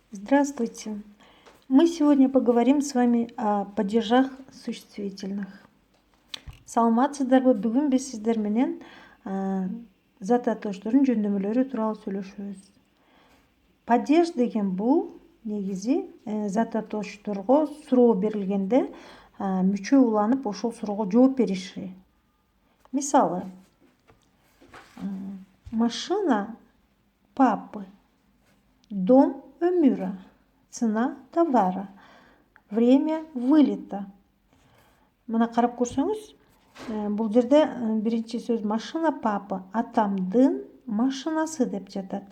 Здравствуйте! Мы сегодня поговорим с вами о падежах существительных. Саламатсыздарбы? Бүгүн биз сиздер менен зат атоочтордун жөндөмүлөрү тууралуу сүйлөшөбүз. Падеж деген бул негизи зат атоочторго суроо берилгенде мүчө уланып ошол суроого жооп бериши. Мисалы, машина — папы, дом — өмүра, цена — товара, время — вылета. Мына карап көрсөңүз, бул жерде биринчи сөз машина папы, атамдын машинасы деп жатат.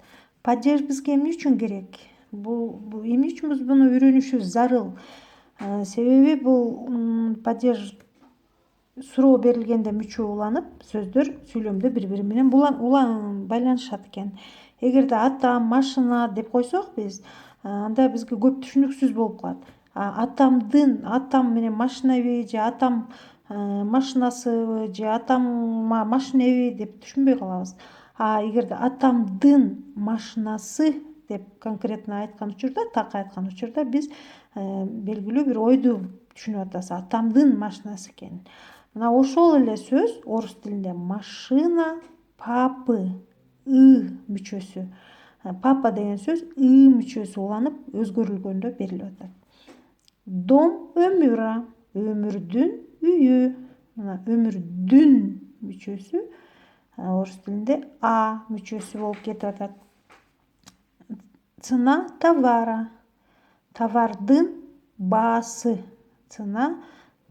Падеж бизге эмне үчүн керек? Эмне үчүн биз буну үйрөнүшүбүз зарыл? Себеби бул падеж суроо берилгенде мүчө уланып, сөздөр сүйлөмдө бири-бири менен байланышат экен. Эгерде атам, машина деп койсок биз, анда бизге көп түшүнүксүз болуп калат. Атам менен машинеби же атам машинасыбы же атам машинеби деп түшүнбөй калабыз. Эгерде атамдын машинасы деп конкретно айткан учурда, так айткан учурда биз белгилүү бир ойду түшүнүп атабыз. Атамдын машинасы экенин. Мына ошол эле сөз орус тилинде машина папы, мүчөсү. Папа деген сөз мүчөсү уланып өзгөрүлгөндө берилип атат. Дом — өмүра, өмүрдүн үйү. Мына өмүрдүн мүчөсү орус тилинде мүчөсү болуп кетип атат. Цена — товара, товардын баасы. Цена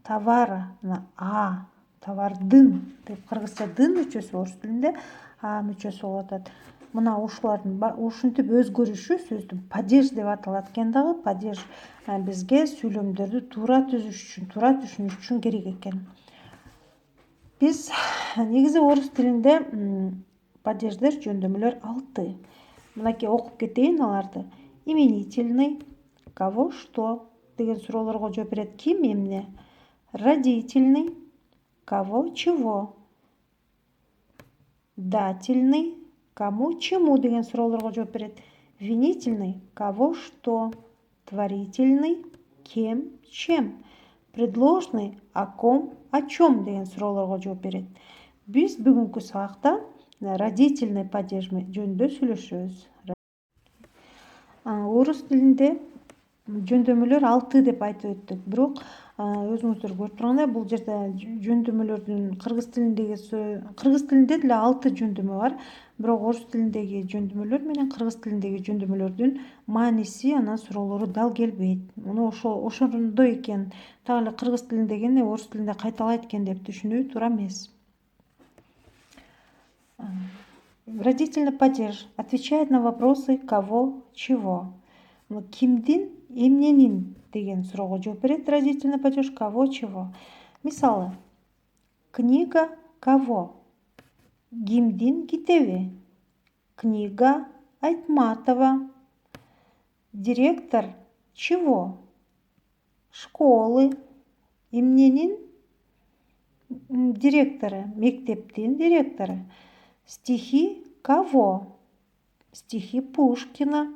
товара. Мына товардын деп кыргызча дын мүчөсү орус тилинде мүчөсү болуп атат. Мына ушулардын ушинтип өзгөрүшү сөздүн падеж деп аталат экен дагы. Падеж бизге сүйлөмдөрдү туура түшүнүш үчүн керек экен. Биз негизи орус тилинде падеждер, жөндөмүлөр 6. Мынакей окуп кетейин аларды. Именительный — кого, что деген суроолорго жооп берет. Ким, эмне. Родительный — кого, чего. Дательный — кому, чему деген суроолорго жооп берет. Винительный — кого, что. Творительный — кем, чем. Предложный — о ком, о чем деген суроолорго жооп берет. Биз бүгүнкү сабакта родительный падеж жөнүндө сүйлөшөбүз. Орус тилинде жөндөмүлөр 6 деп айтып өттүк. Бирок өзүңүздөр көрүп тургандай, бул жерде жөндөмүлөрдүн кыргыз тилинде деле 6 жөндөмү бар. Бирок орус тилиндеги жөндөмүлөр менен кыргыз тилиндеги жөндөмүлөрдүн мааниси, анан суроолору дал келбейт. Муну ошондой экен, так эле кыргыз тилиндегини орус тилинде кайталайт экен деп түшүнүү туура эмес. Родительный падеж отвечает на вопросы кого, чего. Кимдин, эмненин деген суроого жооп берет родительный падеж, кого, чего. Мисалы, книга кого? Кимдин китеби? Книга Айтматова. Директор чего? Школы. Эмненин директору? Мектептин директору. Стихи кого? Стихи Пушкина.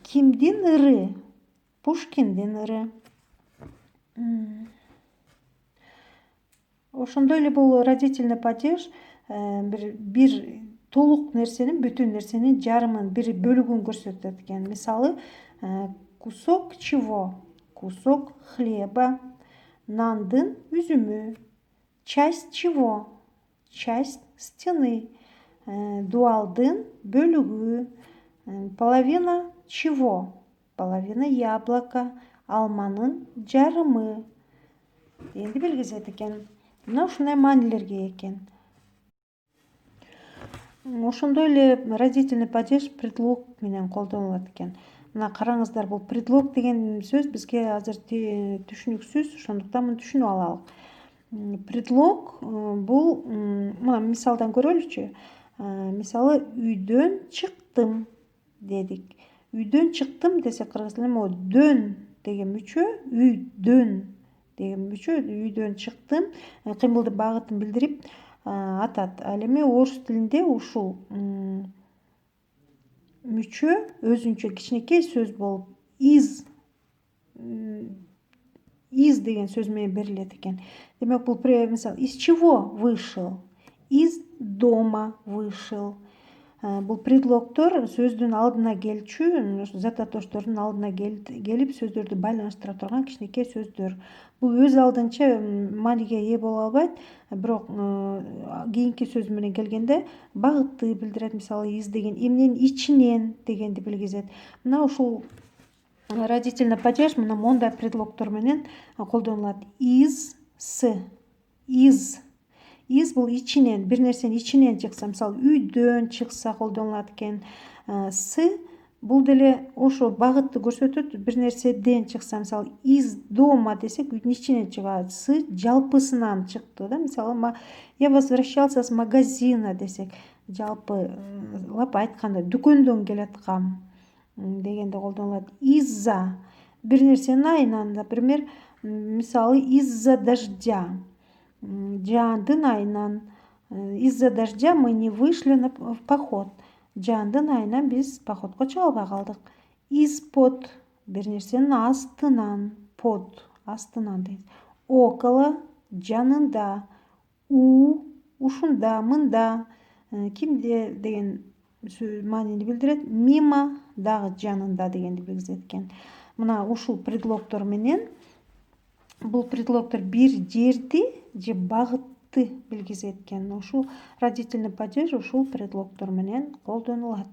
Кимдин ыры? Пушкиндин ыры. Ошондой эле бул родительный падеж бир толук нерсенин, бүтүн нерсенин жарымын, бир бөлүгүн көрсөтөт экен. Мисалы, кусок чего? Кусок хлеба. Нандын үзүмү. Часть чего? Часть стены. Дуалдын бөлүгү. Половина чего? Половина яблока. Алманын жарымы дегенди белгилейт экен. Мына ушундай маанилерге ээ экен. Ошондой эле родительный падеж предлог менен колдонулат экен. Мына караңыздар, бул предлог деген сөз бизге азыр түшүнүксүз, ошондуктан муну түшүнүп алалык. Предлог бул, мына мисалдан көрөлүчү. Мисалы, үйдөн чыктым дедик. Үйдөн чыктым десек кыргыз тилинде могу дөн деген мүчө, үйдөн деген мүчө, үйдөн чыктым кыймылды багытын билдирип атат. Ал эми орус тилинде ушул мүчө өзүнчө кичинекей сөз болуп из деген сөз менен берилет экен. Демек бул мисалы из чего вышел? Из дома вышел. Бул предлогдор сөздүн алдына келчү, зататоштордун алдына келип сөздөрдү байланыштыра турган кичинекей сөздөр. Бул өз алдынча мааниге ээ боло албайт, бирок кийинки сөз менен келгенде багытты билдирет. Мисалы из деген эмненин ичинен дегенди билгизет. Мына ушул родительный падеж мына мондай предлогдор менен колдонулат. Из, с, из. Из бул ичинен, бир нерсенин ичинен чыкса, мисалы үйдөн чыкса колдонулат экен. С бул деле ошо багытты көрсөтөт, бир нерседен чыкса, мисалы из дома десек үйдүн ичинен чыгат. С жалпысынан чыкты да, мисалы я возвращался с магазина десек, жалпылап айтканда дүкөндөн келаткам дегенде колдонулат. Из-за бир нерсенин айынан, например, мисалы из-за дождя, жаандын айынан. Из-за дождя мы не вышли в поход. Жаандын айынан биз походко чыга албай калдык. Из-под бир нерсенин астынан, под астынан дейт. Около жанында, ушунда, мында, кимде деген маанини билдирет. Мимо дагы жанында дегенди билгизет экен. Мына ушул предлогдор менен бул предлогдор бир жерди же багытты билгизет экен. Ушул родительный падеж ушул предлогдор менен колдонулат.